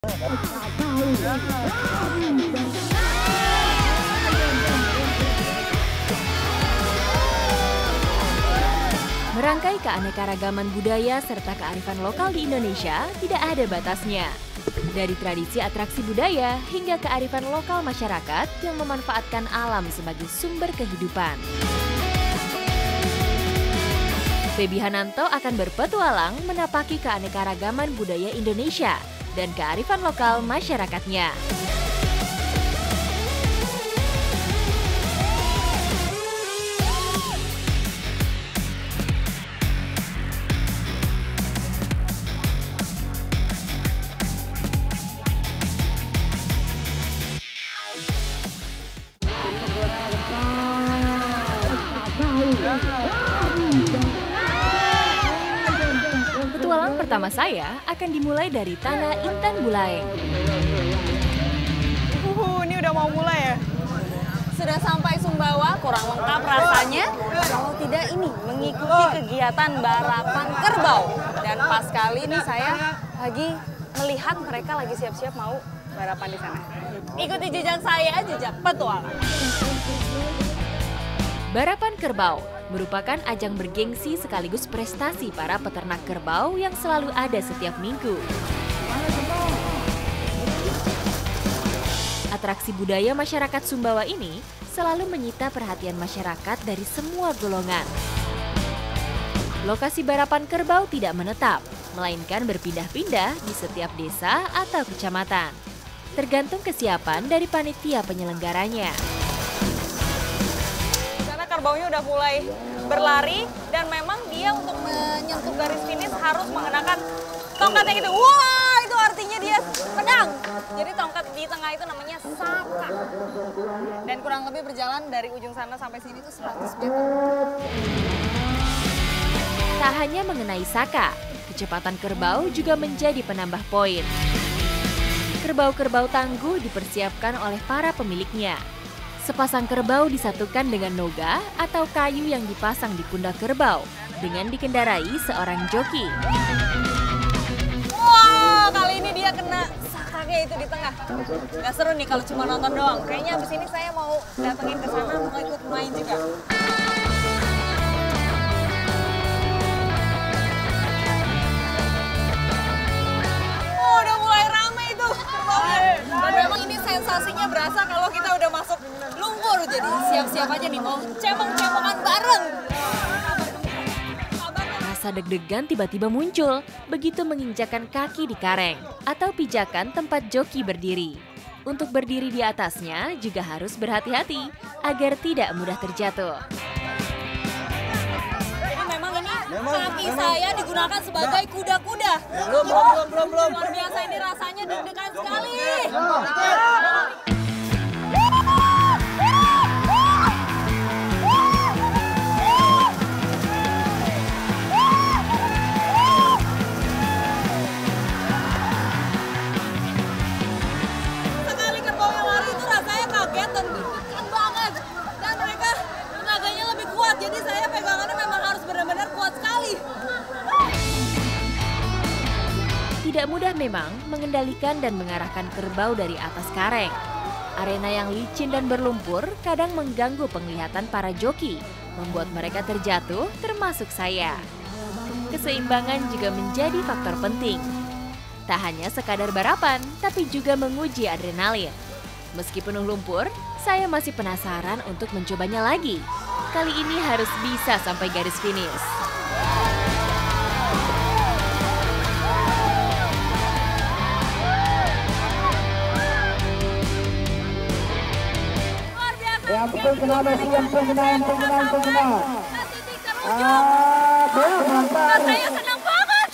Merangkai keanekaragaman budaya serta kearifan lokal di Indonesia tidak ada batasnya. Dari tradisi atraksi budaya hingga kearifan lokal masyarakat yang memanfaatkan alam sebagai sumber kehidupan. Febi Hananto akan berpetualang menapaki keanekaragaman budaya Indonesia dan kearifan lokal masyarakatnya. Petualang pertama saya akan dimulai dari Tanah Intan Bulaeng. Ini udah mau mulai ya? Sudah sampai Sumbawa, kurang lengkap rasanya kalau tidak ini mengikuti kegiatan balapan kerbau. Dan pas kali ini saya lagi melihat mereka lagi siap-siap mau balapan di sana. Ikuti jejak saya, jejak petualang. Balapan kerbau merupakan ajang bergengsi sekaligus prestasi para peternak kerbau yang selalu ada setiap minggu. Atraksi budaya masyarakat Sumbawa ini selalu menyita perhatian masyarakat dari semua golongan. Lokasi balapan kerbau tidak menetap, melainkan berpindah-pindah di setiap desa atau kecamatan. Tergantung kesiapan dari panitia penyelenggaranya. Kerbaunya udah mulai berlari dan memang dia untuk menyentuh garis finish harus mengenakan tongkat yang itu. Wah, itu artinya dia menang. Jadi tongkat di tengah itu namanya saka. Dan kurang lebih berjalan dari ujung sana sampai sini itu 100 meter. Tak hanya mengenai saka, kecepatan kerbau juga menjadi penambah poin. Kerbau-kerbau tangguh dipersiapkan oleh para pemiliknya. Sepasang kerbau disatukan dengan noga atau kayu yang dipasang di pundak kerbau dengan dikendarai seorang joki. Wah, kali ini dia kena sakanya itu di tengah. Gak seru nih kalau cuma nonton doang. Kayaknya abis ini saya mau datengin ke sana mau ikut main juga. Oh, udah mulai rame itu kerbaunya. Dan memang ini sensasinya berasa kalau kita udah masuk lumpur. Jadi siap-siap aja nih mau cemong-cemongan bareng. Rasa deg-degan tiba-tiba muncul begitu menginjakan kaki di kareng atau pijakan tempat joki berdiri. Untuk berdiri di atasnya juga harus berhati-hati agar tidak mudah terjatuh. Jadi memang ini kaki saya digunakan sebagai kuda-kuda. Belum. Luar biasa ini rasanya deg-degan sekali. Jadi saya pegangannya memang harus benar-benar kuat sekali. Tidak mudah memang mengendalikan dan mengarahkan kerbau dari atas kareng. Arena yang licin dan berlumpur kadang mengganggu penglihatan para joki, membuat mereka terjatuh termasuk saya. Keseimbangan juga menjadi faktor penting. Tak hanya sekadar balapan, tapi juga menguji adrenalin. Meski penuh lumpur, saya masih penasaran untuk mencobanya lagi. Kali ini harus bisa sampai garis finish. Luar biasa. Yang kena. Saya senang banget.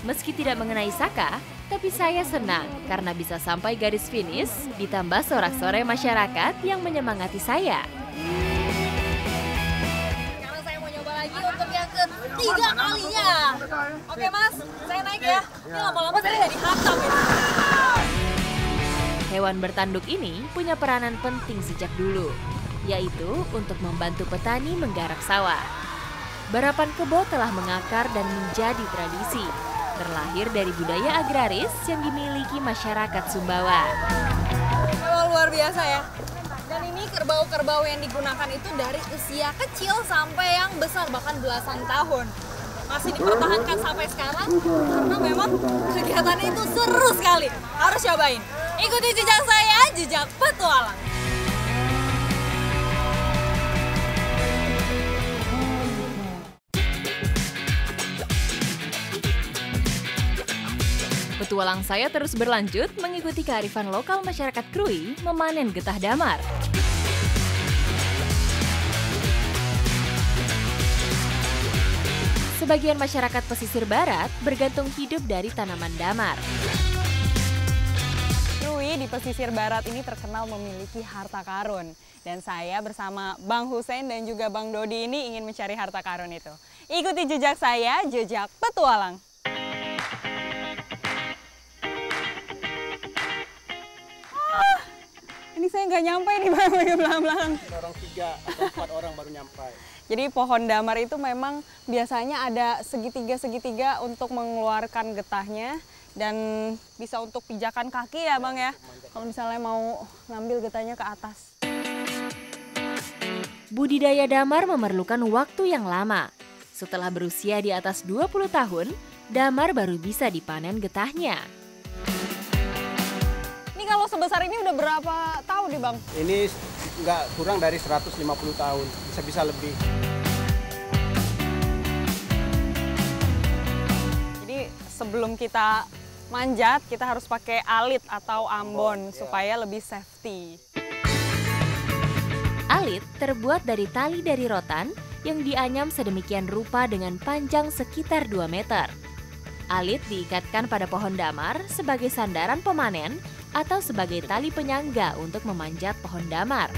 Meski tidak mengenai saka, tapi saya senang karena bisa sampai garis finish ditambah sorak-sorai masyarakat yang menyemangati saya. Sekarang saya mau nyoba lagi untuk yang ketiga kalinya. Oke Mas, saya naik ya. Ini lama-lama saya jadi hantam ya. Hewan bertanduk ini punya peranan penting sejak dulu, yaitu untuk membantu petani menggarap sawah. Balapan kebo telah mengakar dan menjadi tradisi. terlahir dari budaya agraris yang dimiliki masyarakat Sumbawa. Memang luar biasa ya. Dan ini kerbau-kerbau yang digunakan itu dari usia kecil sampai yang besar, bahkan belasan tahun. Masih dipertahankan sampai sekarang karena memang kegiatannya itu seru sekali. Harus cobain. Ikuti jejak saya, jejak petualang. Petualang saya terus berlanjut mengikuti kearifan lokal masyarakat Krui memanen getah damar. Sebagian masyarakat pesisir barat bergantung hidup dari tanaman damar. Krui di pesisir barat ini terkenal memiliki harta karun. Dan saya bersama Bang Hussein dan juga Bang Dodi ini ingin mencari harta karun itu. Ikuti jejak saya, jejak petualang. Ini saya nggak nyampe nih Bang, belakang-belakang. Orang 3 atau 4 orang baru nyampe. Jadi pohon damar itu memang biasanya ada segitiga-segitiga untuk mengeluarkan getahnya dan bisa untuk pijakan kaki ya Bang ya. Kalau misalnya mau ngambil getahnya ke atas. Budidaya damar memerlukan waktu yang lama. Setelah berusia di atas 20 tahun, damar baru bisa dipanen getahnya. Ini kalau sebesar ini udah berapa tahun nih Bang? Ini nggak kurang dari 150 tahun, bisa lebih. Jadi sebelum kita manjat, kita harus pakai alit atau ambon supaya lebih safety. Alit terbuat dari tali dari rotan yang dianyam sedemikian rupa dengan panjang sekitar 2 meter. Alit diikatkan pada pohon damar sebagai sandaran pemanen atau sebagai tali penyangga untuk memanjat pohon damar.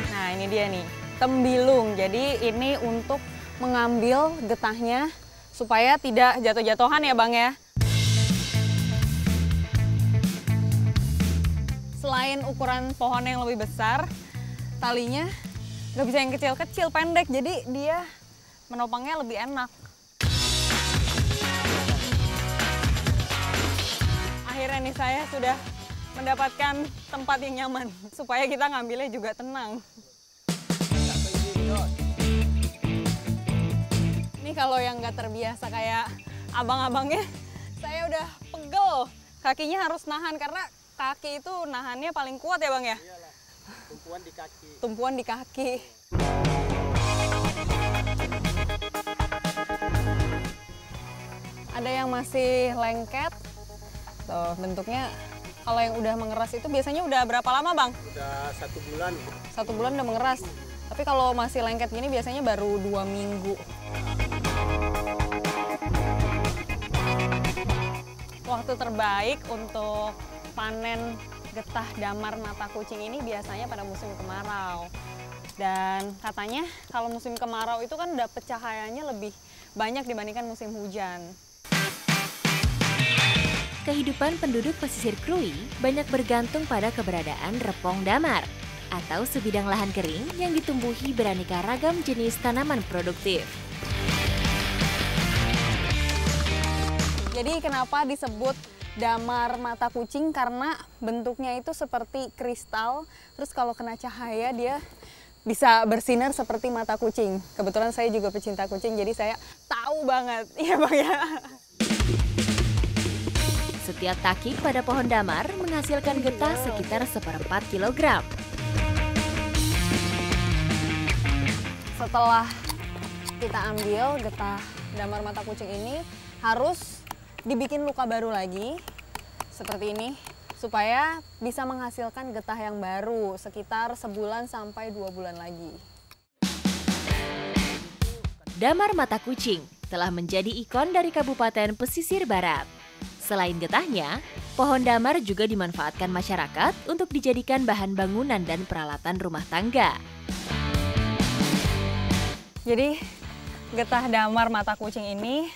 Nah ini dia nih, tembilung. Jadi ini untuk mengambil getahnya supaya tidak jatuh-jatuhan ya Bang ya. Selain ukuran pohon yang lebih besar, talinya nggak bisa yang kecil-kecil, pendek. Jadi dia menopangnya lebih enak. Akhirnya nih saya sudah mendapatkan tempat yang nyaman supaya kita ngambilnya juga tenang. Ini kalau yang nggak terbiasa kayak abang-abangnya, saya udah pegel. Kakinya harus nahan karena kaki itu nahannya paling kuat ya Bang ya? Iyalah, tumpuan di kaki. Tumpuan di kaki. Ada yang masih lengket. Tuh, bentuknya kalau yang udah mengeras itu biasanya udah berapa lama Bang? Udah 1 bulan. 1 bulan udah mengeras. Tapi kalau masih lengket gini biasanya baru 2 minggu. Waktu terbaik untuk panen getah damar mata kucing ini biasanya pada musim kemarau. Dan katanya kalau musim kemarau itu kan dapet cahayanya lebih banyak dibandingkan musim hujan. Kehidupan penduduk pesisir Krui banyak bergantung pada keberadaan repong damar atau sebidang lahan kering yang ditumbuhi beraneka ragam jenis tanaman produktif. Jadi kenapa disebut damar mata kucing? Karena bentuknya itu seperti kristal, terus kalau kena cahaya dia bisa bersinar seperti mata kucing. Kebetulan saya juga pecinta kucing, jadi saya tahu banget. Iya Bang ya. Setiap takik pada pohon damar menghasilkan getah sekitar 1/4 kilogram. Setelah kita ambil getah damar mata kucing ini, harus dibikin luka baru lagi, seperti ini, supaya bisa menghasilkan getah yang baru, sekitar sebulan sampai 2 bulan lagi. Damar mata kucing telah menjadi ikon dari Kabupaten Pesisir Barat. Selain getahnya, pohon damar juga dimanfaatkan masyarakat untuk dijadikan bahan bangunan dan peralatan rumah tangga. Jadi, getah damar mata kucing ini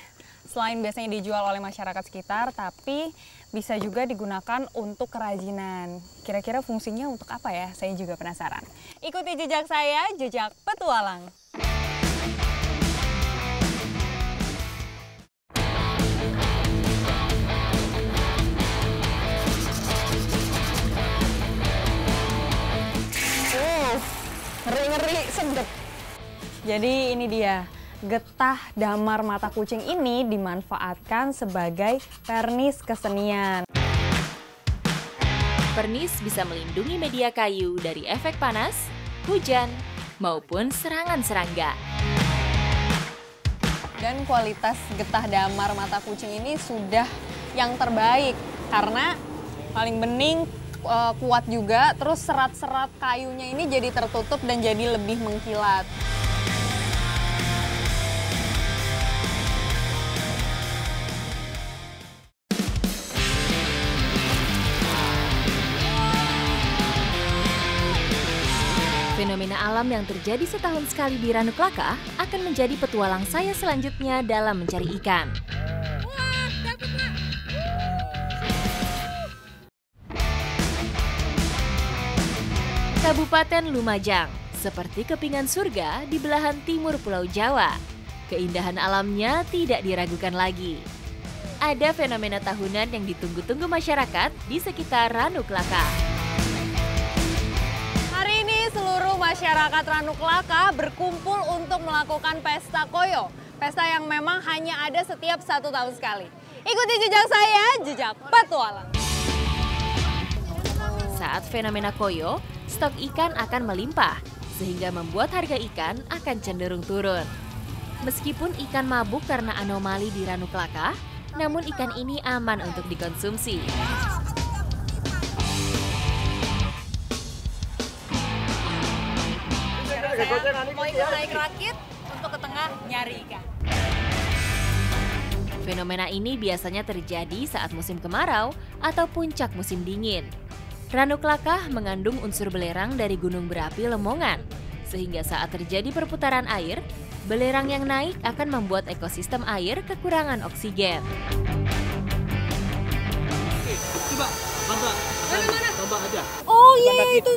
selain biasanya dijual oleh masyarakat sekitar, tapi bisa juga digunakan untuk kerajinan. Kira-kira fungsinya untuk apa ya? Saya juga penasaran. Ikuti jejak saya, jejak petualang. Jadi ini dia, getah damar mata kucing ini dimanfaatkan sebagai vernis kesenian. Vernis bisa melindungi media kayu dari efek panas, hujan, maupun serangan serangga. Dan kualitas getah damar mata kucing ini sudah yang terbaik karena paling bening, kuat juga, terus serat-serat kayunya ini jadi tertutup dan jadi lebih mengkilat. Fenomena alam yang terjadi setahun sekali di Ranuklaka akan menjadi petualang saya selanjutnya dalam mencari ikan. Kabupaten Lumajang, seperti kepingan surga di belahan timur Pulau Jawa. Keindahan alamnya tidak diragukan lagi. Ada fenomena tahunan yang ditunggu-tunggu masyarakat di sekitar Ranuklaka. Hari ini seluruh masyarakat Ranuklaka berkumpul untuk melakukan pesta koyo. Pesta yang memang hanya ada setiap 1 tahun sekali. Ikuti jejak saya, jejak petualang. Saat fenomena koyo, stok ikan akan melimpah, sehingga membuat harga ikan akan cenderung turun. Meskipun ikan mabuk karena anomali di Ranuklaka, namun ikan ini aman untuk dikonsumsi. Saya mau ikut naik rakit untuk ke tengah nyari ikan. Fenomena ini biasanya terjadi saat musim kemarau atau puncak musim dingin. Ranuklaka mengandung unsur belerang dari gunung berapi Lemongan, sehingga saat terjadi perputaran air, belerang yang naik akan membuat ekosistem air kekurangan oksigen. Coba, Bamba aja. Oh iya, itu.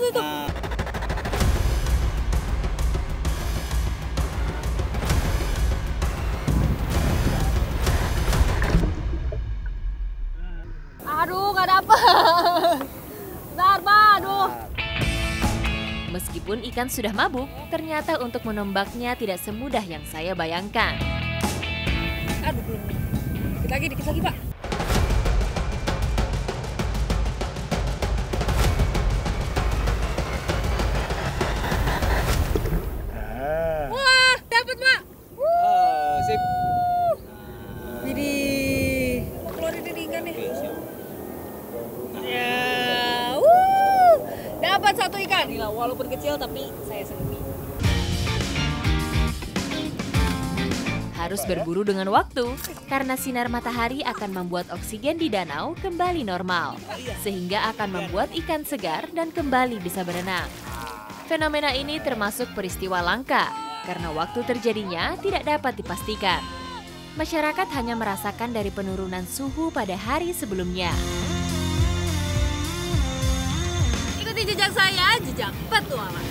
Aduh, gak dapet. Bentar, aduh. Meskipun ikan sudah mabuk, ternyata untuk menombaknya tidak semudah yang saya bayangkan. Aduh, belum. Dikit lagi, Pak. Wah, dapet, Pak. Sip. Widih. Mau keluarin ini ikan nih. Ya, dapat 1 ikan. Gila, walaupun kecil tapi saya senang. Harus berburu dengan waktu, karena sinar matahari akan membuat oksigen di danau kembali normal, sehingga akan membuat ikan segar dan kembali bisa berenang. Fenomena ini termasuk peristiwa langka, karena waktu terjadinya tidak dapat dipastikan. Masyarakat hanya merasakan dari penurunan suhu pada hari sebelumnya. Ikuti jejak saya, jejak petualang.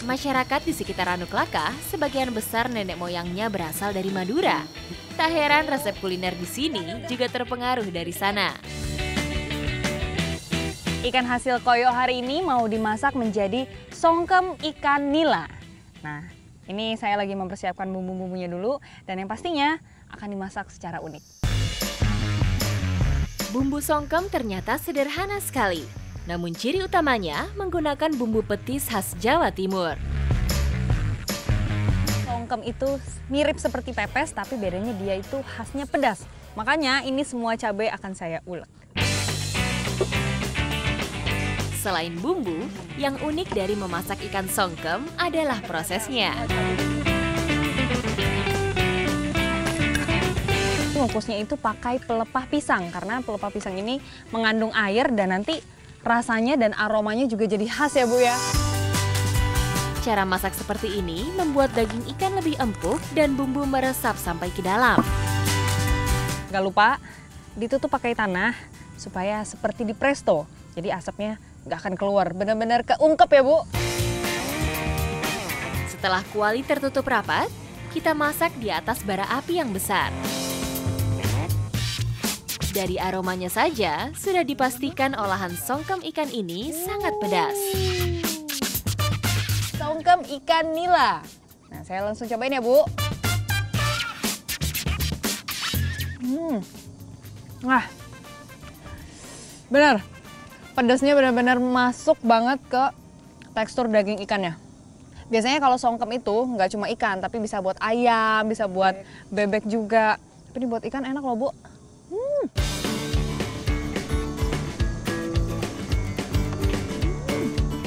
Masyarakat di sekitar Ranuklaka, sebagian besar nenek moyangnya berasal dari Madura. Tak heran resep kuliner di sini juga terpengaruh dari sana. Ikan hasil koyo hari ini mau dimasak menjadi songkem ikan nila. Nah, ini saya lagi mempersiapkan bumbu-bumbunya dulu dan yang pastinya akan dimasak secara unik. Bumbu songkem ternyata sederhana sekali. Namun ciri utamanya menggunakan bumbu petis khas Jawa Timur. Songkem itu mirip seperti pepes tapi bedanya dia itu khasnya pedas. Makanya ini semua cabai akan saya ulek. Selain bumbu, yang unik dari memasak ikan songkem adalah prosesnya. Mengukusnya itu pakai pelepah pisang karena pelepah pisang ini mengandung air dan nanti rasanya dan aromanya juga jadi khas ya Bu ya. Cara masak seperti ini membuat daging ikan lebih empuk dan bumbu meresap sampai ke dalam. Gak lupa ditutup pakai tanah supaya seperti di presto. Jadi asapnya gak akan keluar, benar-benar keungkep ya Bu. Setelah kuali tertutup rapat, kita masak di atas bara api yang besar. Dari aromanya saja, sudah dipastikan olahan songkem ikan ini sangat pedas. Songkem ikan nila. Nah, saya langsung cobain ya, Bu. Wah, benar. Pedasnya benar-benar masuk banget ke tekstur daging ikannya. Biasanya kalau songkem itu nggak cuma ikan, tapi bisa buat ayam, bisa buat bebek juga. Tapi ini buat ikan enak loh, Bu.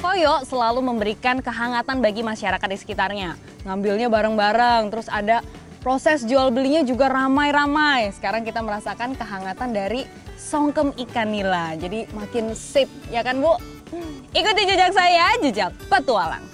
Koyo selalu memberikan kehangatan bagi masyarakat di sekitarnya. Ngambilnya bareng-bareng, terus ada proses jual belinya juga ramai-ramai. Sekarang kita merasakan kehangatan dari songkem ikan nila. Jadi makin sip, ya kan Bu? Ikuti jejak saya, jejak petualang.